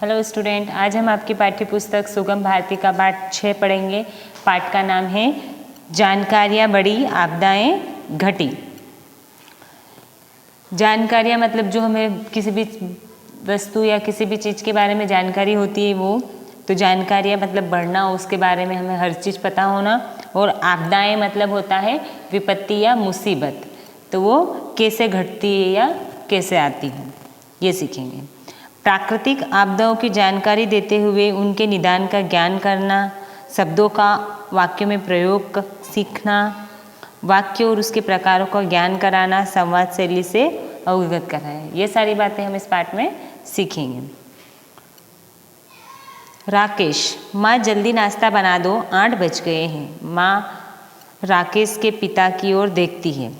Hello student, आज हम आपकी पाठ्य पुस्तक सुगम भारती का पाठ 6 पढ़ेंगे। पाठ का नाम है जानकारियाँ बढ़ी आपदाएं घटी। जानकारियाँ मतलब जो हमें किसी भी वस्तु या किसी भी चीज़ के बारे में जानकारी होती है वो, तो जानकारियाँ मतलब बढ़ना, उसके बारे में हमें हर चीज़ पता होना। और आपदाएं मतलब होता है विपत्ति या मुसीबत, तो वो कैसे घटती है या कैसे आती है ये सीखेंगे। प्राकृतिक आपदाओं की जानकारी देते हुए उनके निदान का ज्ञान करना, शब्दों का वाक्यों में प्रयोग सीखना, वाक्य और उसके प्रकारों का ज्ञान कराना, संवाद शैली से अवगत कराना, ये सारी बातें हम इस पाठ में सीखेंगे। राकेश, माँ जल्दी नाश्ता बना दो, 8 बज गए हैं। माँ राकेश के पिता की ओर देखती है।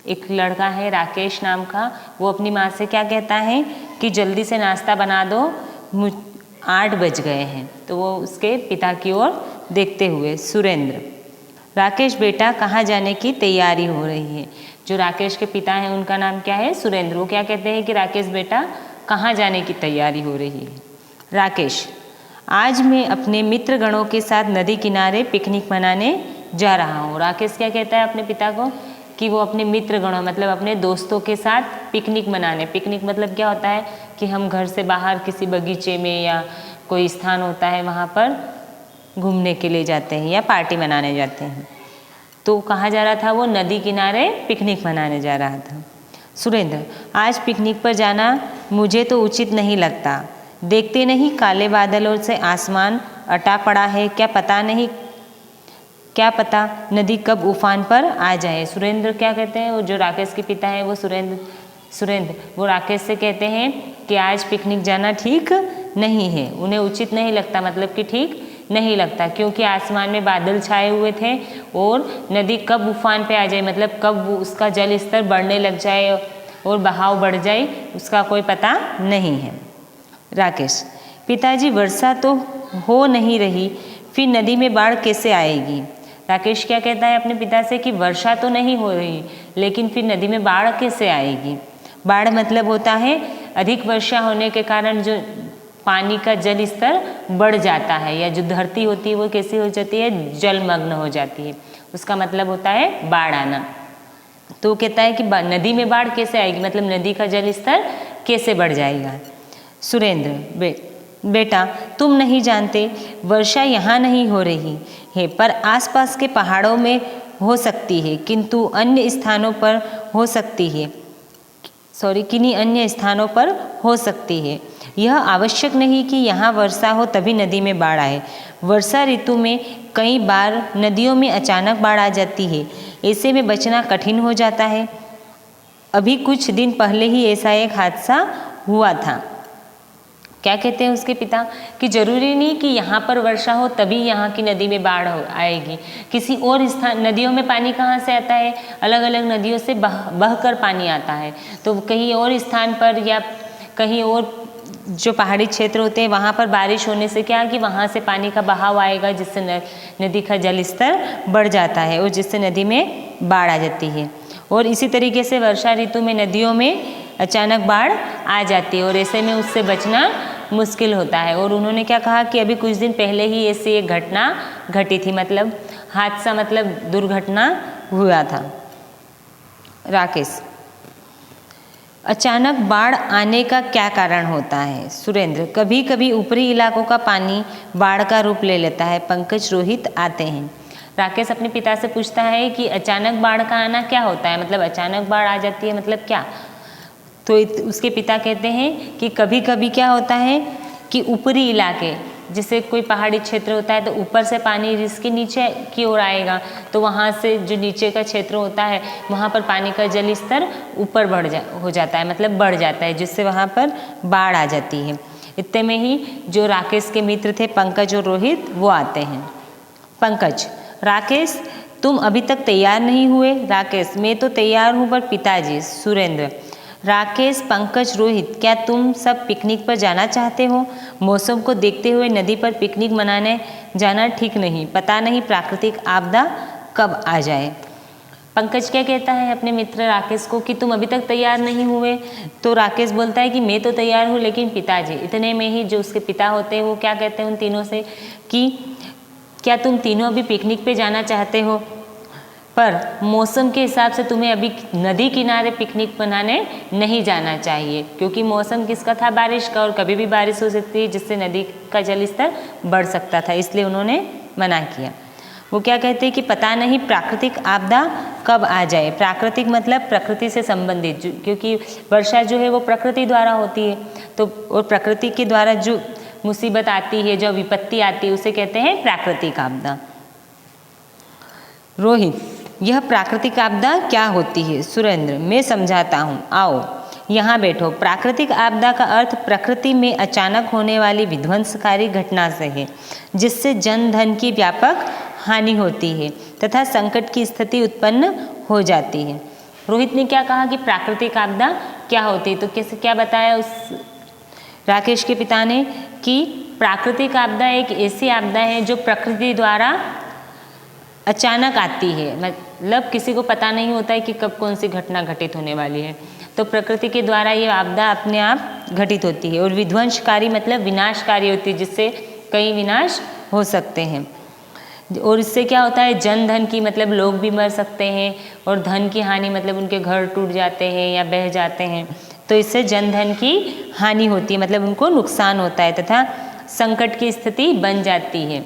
एक लड़का है राकेश नाम का, वो अपनी माँ से क्या कहता है कि जल्दी से नाश्ता बना दो, 8 बज गए हैं। तो वो उसके पिता की ओर देखते हुए सुरेंद्र, राकेश बेटा कहाँ जाने की तैयारी हो रही है। जो राकेश के पिता हैं उनका नाम क्या है? सुरेंद्र। वो क्या कहते हैं कि राकेश बेटा कहाँ जाने की तैयारी हो रही है। राकेश, आज मैं अपने मित्र गणों के साथ नदी किनारे पिकनिक मनाने जा रहा हूँ। राकेश क्या कहता है अपने पिता को कि वो अपने मित्र गणों मतलब अपने दोस्तों के साथ पिकनिक मनाने, पिकनिक मतलब क्या होता है कि हम घर से बाहर किसी बगीचे में या कोई स्थान होता है वहाँ पर घूमने के लिए जाते हैं या पार्टी मनाने जाते हैं। तो कहाँ जा रहा था वो? नदी किनारे पिकनिक मनाने जा रहा था। सुरेंद्र, आज पिकनिक पर जाना मुझे तो उचित नहीं लगता। देखते नहीं काले बादलों से आसमान अटा पड़ा है, क्या पता नदी कब उफान पर आ जाए। सुरेंद्र क्या कहते हैं, वो जो राकेश के पिता हैं वो सुरेंद्र वो राकेश से कहते हैं कि आज पिकनिक जाना ठीक नहीं है, उन्हें उचित नहीं लगता, मतलब कि ठीक नहीं लगता, क्योंकि आसमान में बादल छाए हुए थे और नदी कब उफान पे आ जाए मतलब कब उसका जल स्तर बढ़ने लग जाए और बहाव बढ़ जाए उसका कोई पता नहीं है। राकेश, पिताजी वर्षा तो हो नहीं रही, फिर नदी में बाढ़ कैसे आएगी। राकेश क्या कहता है अपने पिता से कि वर्षा तो नहीं हो रही, लेकिन फिर नदी में बाढ़ कैसे आएगी। बाढ़ मतलब होता है अधिक वर्षा होने के कारण जो पानी का जल स्तर बढ़ जाता है, या जो धरती होती है वो कैसी हो जाती है? जलमग्न हो जाती है, उसका मतलब होता है बाढ़ आना। तो कहता है कि नदी में बाढ़ कैसे आएगी, मतलब नदी का जल स्तर कैसे बढ़ जाएगा। सुरेंद्र, बेटा तुम नहीं जानते, वर्षा यहाँ नहीं हो रही है पर आसपास के पहाड़ों में हो सकती है, किंतु अन्य स्थानों पर हो सकती है, किन्हीं अन्य स्थानों पर हो सकती है। यह आवश्यक नहीं कि यहाँ वर्षा हो तभी नदी में बाढ़ आए। वर्षा ऋतु में कई बार नदियों में अचानक बाढ़ आ जाती है, ऐसे में बचना कठिन हो जाता है। अभी कुछ दिन पहले ही ऐसा एक हादसा हुआ था। क्या कहते हैं उसके पिता कि जरूरी नहीं कि यहाँ पर वर्षा हो तभी यहाँ की नदी में बाढ़ आएगी, किसी और स्थान, नदियों में पानी कहाँ से आता है? अलग अलग नदियों से बहकर पानी आता है, तो कहीं और स्थान पर या कहीं और जो पहाड़ी क्षेत्र होते हैं वहाँ पर बारिश होने से क्या कि वहाँ से पानी का बहाव आएगा, जिससे नदी का जल स्तर बढ़ जाता है और जिससे नदी में बाढ़ आ जाती है। और इसी तरीके से वर्षा ऋतु में नदियों में अचानक बाढ़ आ जाती है और ऐसे में उससे बचना मुश्किल होता है। और उन्होंने क्या कहा कि अभी कुछ दिन पहले ही ऐसी एक घटना घटी थी, मतलब हादसा मतलब दुर्घटना हुआ था। राकेश, अचानक बाढ़ आने का क्या कारण होता है। सुरेंद्र, कभी कभी ऊपरी इलाकों का पानी बाढ़ का रूप ले लेता है। पंकज, रोहित आते हैं। राकेश अपने पिता से पूछता है कि अचानक बाढ़ का आना क्या होता है, मतलब अचानक बाढ़ आ जाती है मतलब क्या। तो उसके पिता कहते हैं कि कभी कभी क्या होता है कि ऊपरी इलाके, जैसे कोई पहाड़ी क्षेत्र होता है तो ऊपर से पानी जिसके नीचे की ओर आएगा, तो वहाँ से जो नीचे का क्षेत्र होता है वहाँ पर पानी का जल स्तर ऊपर हो जाता है, मतलब बढ़ जाता है, जिससे वहाँ पर बाढ़ आ जाती है। इतने में ही जो राकेश के मित्र थे पंकज और रोहित वो आते हैं। पंकज, राकेश तुम अभी तक तैयार नहीं हुए। राकेश, मैं तो तैयार हूँ पर पिताजी। सुरेंद्र, राकेश, पंकज, रोहित, क्या तुम सब पिकनिक पर जाना चाहते हो? मौसम को देखते हुए नदी पर पिकनिक मनाने जाना ठीक नहीं, पता नहीं प्राकृतिक आपदा कब आ जाए। पंकज क्या कहता है अपने मित्र राकेश को कि तुम अभी तक तैयार नहीं हुए। तो राकेश बोलता है कि मैं तो तैयार हूँ, लेकिन पिताजी। इतने में ही जो उसके पिता होते हैं वो क्या कहते हैं उन तीनों से कि क्या तुम तीनों अभी पिकनिक पे जाना चाहते हो, पर मौसम के हिसाब से तुम्हें अभी नदी किनारे पिकनिक मनाने नहीं जाना चाहिए, क्योंकि मौसम किसका था, बारिश का, और कभी भी बारिश हो सकती है जिससे नदी का जल स्तर बढ़ सकता था, इसलिए उन्होंने मना किया। वो क्या कहते हैं कि पता नहीं प्राकृतिक आपदा कब आ जाए। प्राकृतिक मतलब प्रकृति से संबंधित, क्योंकि वर्षा जो है वो प्रकृति द्वारा होती है, तो और प्रकृति के द्वारा जो मुसीबत आती है, जो विपत्ति आती है, उसे कहते हैं प्राकृतिक आपदा। रोहित, यह प्राकृतिक आपदा क्या होती है? सुरेंद्र, मैं समझाता हूँ, आओ यहाँ बैठो। प्राकृतिक आपदा का अर्थ प्रकृति में अचानक होने वाली विध्वंसकारी घटना से है, जिससे जन धन की व्यापक हानि होती है तथा संकट की स्थिति उत्पन्न हो जाती है। रोहित ने क्या कहा कि प्राकृतिक आपदा क्या होती है, तो कैसे क्या बताया उस राकेश के पिता ने कि प्राकृतिक आपदा एक ऐसी आपदा है जो प्रकृति द्वारा अचानक आती है, मतलब किसी को पता नहीं होता है कि कब कौन सी घटना घटित होने वाली है, तो प्रकृति के द्वारा ये आपदा अपने आप घटित होती है। और विध्वंसकारी मतलब विनाशकारी होती है, जिससे कई विनाश हो सकते हैं। और इससे क्या होता है, जन धन की मतलब लोग भी मर सकते हैं, और धन की हानि मतलब उनके घर टूट जाते हैं या बह जाते हैं, तो इससे जन धन की हानि होती है, मतलब उनको नुकसान होता है तथा संकट की स्थिति बन जाती है।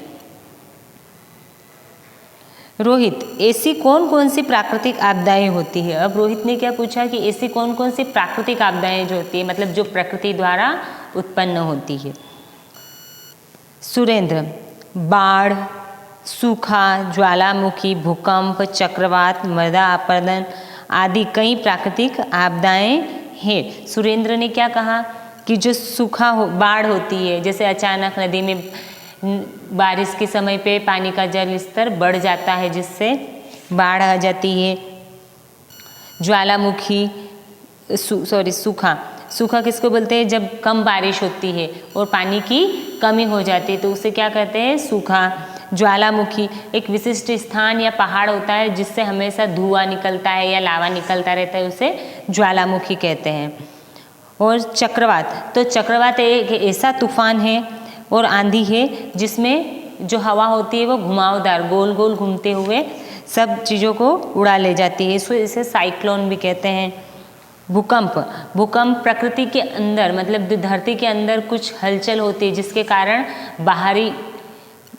रोहित, ऐसी कौन कौन सी प्राकृतिक आपदाएं होती है? अब रोहित ने क्या पूछा कि ऐसी कौन कौन सी प्राकृतिक आपदाएं जो होती है, मतलब जो प्रकृति द्वारा उत्पन्न होती है। सुरेंद्र, बाढ़, सूखा, ज्वालामुखी, भूकंप, चक्रवात, मृदा अपरदन आदि कई प्राकृतिक आपदाएं हैं। सुरेंद्र ने क्या कहा कि जो सूखा बाढ़ होती है, जैसे अचानक नदी में बारिश के समय पे पानी का जल स्तर बढ़ जाता है, जिससे बाढ़ आ जाती है। ज्वालामुखी, सूखा किसको बोलते हैं, जब कम बारिश होती है और पानी की कमी हो जाती है, तो उसे क्या कहते हैं, सूखा। ज्वालामुखी एक विशिष्ट स्थान या पहाड़ होता है जिससे हमेशा धुआं निकलता है या लावा निकलता रहता है, उसे ज्वालामुखी कहते हैं। और चक्रवात, तो चक्रवात एक ऐसा तूफान है और आंधी है जिसमें जो हवा होती है वो घुमावदार गोल गोल घूमते हुए सब चीज़ों को उड़ा ले जाती है, इसे साइक्लोन भी कहते हैं। भूकंप प्रकृति के अंदर मतलब धरती के अंदर कुछ हलचल होती है, जिसके कारण बाहरी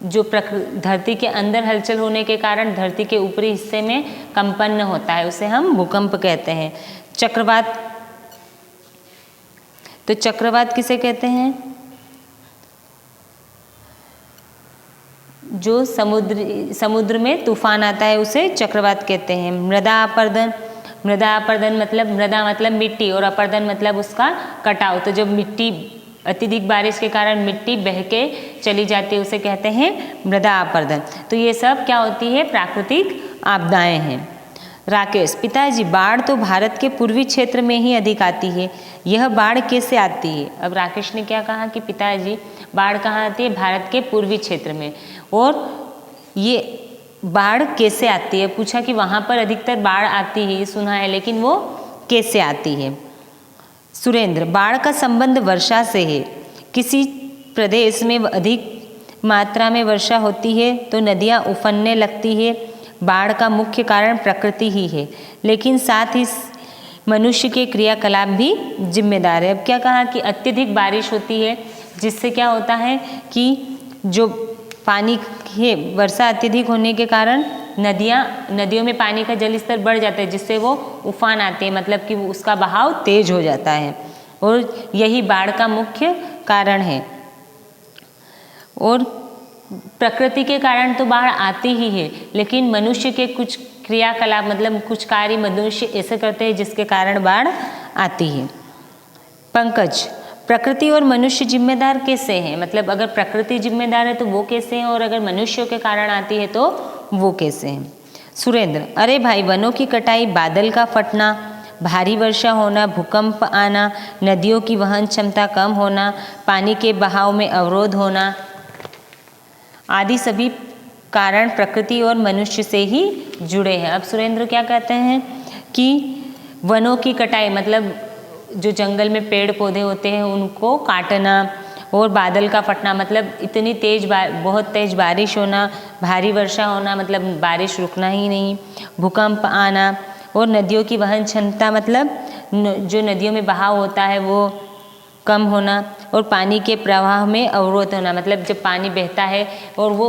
जो धरती के अंदर हलचल होने के कारण धरती के ऊपरी हिस्से में कंपन होता है, उसे हम भूकंप कहते हैं। चक्रवात किसे कहते हैं, जो समुद्र में तूफान आता है उसे चक्रवात कहते हैं। मृदा अपरदन मतलब मिट्टी, और अपरदन मतलब उसका कटाव, तो जब मिट्टी अत्यधिक बारिश के कारण मिट्टी बह के चली जाती है उसे कहते हैं मृदा अपरदन। तो ये सब क्या होती है, प्राकृतिक आपदाएं हैं। राकेश, पिताजी बाढ़ तो भारत के पूर्वी क्षेत्र में ही अधिक आती है, यह बाढ़ कैसे आती है? अब राकेश ने क्या कहा कि पिताजी बाढ़ कहाँ आती है, भारत के पूर्वी क्षेत्र में, और ये बाढ़ कैसे आती है, पूछा कि वहाँ पर अधिकतर बाढ़ आती है सुना है, लेकिन वो कैसे आती है। सुरेंद्र, बाढ़ का संबंध वर्षा से है, किसी प्रदेश में अधिक मात्रा में वर्षा होती है तो नदियाँ उफनने लगती है। बाढ़ का मुख्य कारण प्रकृति ही है, लेकिन साथ ही मनुष्य के क्रियाकलाप भी जिम्मेदार है। अब क्या कहा कि अत्यधिक बारिश होती है जिससे क्या होता है कि जो पानी है, वर्षा अत्यधिक होने के कारण नदियों में पानी का जल स्तर बढ़ जाता है, जिससे वो उफान आते हैं, मतलब कि उसका बहाव तेज हो जाता है, और यही बाढ़ का मुख्य कारण है। और प्रकृति के कारण तो बाढ़ आती ही है, लेकिन मनुष्य के कुछ क्रियाकलाप मतलब कुछ कार्य मनुष्य ऐसे करते हैं जिसके कारण बाढ़ आती है। पंकज, प्रकृति और मनुष्य जिम्मेदार कैसे हैं, मतलब अगर प्रकृति जिम्मेदार है तो वो कैसे हैं, और अगर मनुष्यों के कारण आती है तो वो कैसे हैं। सुरेंद्र, अरे भाई, वनों की कटाई, बादल का फटना, भारी वर्षा होना, भूकंप आना, नदियों की वहन क्षमता कम होना, पानी के बहाव में अवरोध होना आदि सभी कारण प्रकृति और मनुष्य से ही जुड़े हैं। अब सुरेंद्र क्या कहते हैं कि वनों की कटाई मतलब जो जंगल में पेड़ पौधे होते हैं उनको काटना, और बादल का फटना मतलब इतनी बहुत तेज बारिश होना, भारी वर्षा होना मतलब बारिश रुकना ही नहीं, भूकंप आना, और नदियों की वहन क्षमता मतलब जो नदियों में बहाव होता है वो कम होना, और पानी के प्रवाह में अवरोध होना मतलब जब पानी बहता है और वो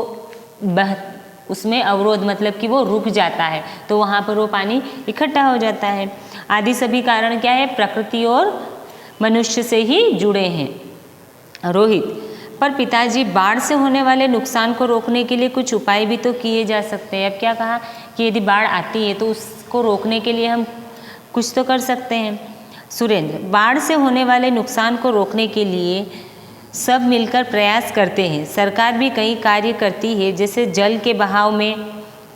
उसमें अवरोध मतलब कि वो रुक जाता है तो वहाँ पर वो पानी इकट्ठा हो जाता है। आदि सभी कारण क्या है, प्रकृति और मनुष्य से ही जुड़े हैं। रोहित, पर पिताजी बाढ़ से होने वाले नुकसान को रोकने के लिए कुछ उपाय भी तो किए जा सकते हैं। अब क्या कहा कि यदि बाढ़ आती है तो उसको रोकने के लिए हम कुछ तो कर सकते हैं। सुरेंद्र, बाढ़ से होने वाले नुकसान को रोकने के लिए सब मिलकर प्रयास करते हैं। सरकार भी कई कार्य करती है, जैसे जल के बहाव में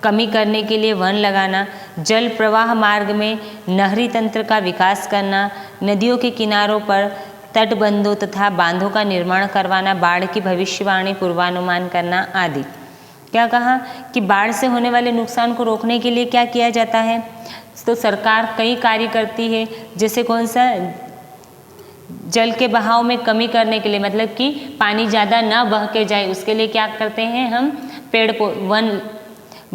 कमी करने के लिए वन लगाना, जल प्रवाह मार्ग में नहरी तंत्र का विकास करना, नदियों के किनारों पर तटबंधों तथा बांधों का निर्माण करवाना, बाढ़ की भविष्यवाणी पूर्वानुमान करना आदि। क्या कहा कि बाढ़ से होने वाले नुकसान को रोकने के लिए क्या किया जाता है, तो सरकार कई कार्य करती है, जैसे कौन सा, जल के बहाव में कमी करने के लिए मतलब कि पानी ज़्यादा ना बह के जाए उसके लिए क्या करते हैं हम,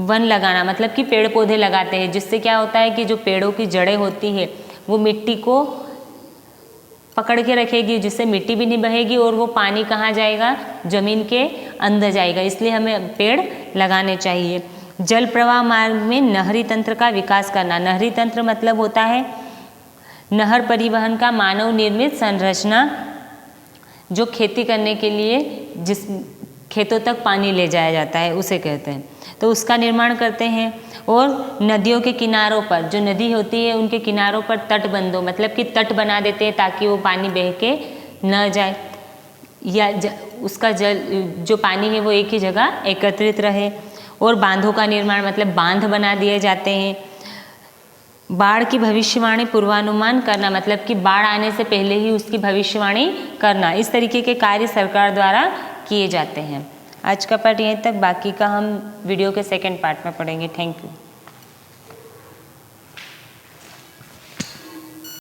वन लगाना मतलब कि पेड़ पौधे लगाते हैं, जिससे क्या होता है कि जो पेड़ों की जड़ें होती है वो मिट्टी को पकड़ के रखेगी, जिससे मिट्टी भी नहीं बहेगी और वो पानी कहाँ जाएगा, जमीन के अंदर जाएगा, इसलिए हमें पेड़ लगाने चाहिए। जल प्रवाह मार्ग में नहरी तंत्र का विकास करना, नहरी तंत्र मतलब होता है नहर परिवहन का मानव निर्मित संरचना जो खेती करने के लिए जिस खेतों तक पानी ले जाया जाता है उसे कहते हैं, तो उसका निर्माण करते हैं। और नदियों के किनारों पर, जो नदी होती है उनके किनारों पर तटबंधों मतलब कि तट बना देते हैं ताकि वो पानी बह के न जाए या उसका जल जो पानी है वो एक ही जगह एकत्रित रहे। और बांधों का निर्माण मतलब बांध बना दिए जाते हैं। बाढ़ की भविष्यवाणी पूर्वानुमान करना मतलब कि बाढ़ आने से पहले ही उसकी भविष्यवाणी करना, इस तरीके के कार्य सरकार द्वारा किए जाते हैं। आज का पार्ट यहीं तक, बाकी का हम वीडियो के सेकंड पार्ट में पढ़ेंगे। Thank you.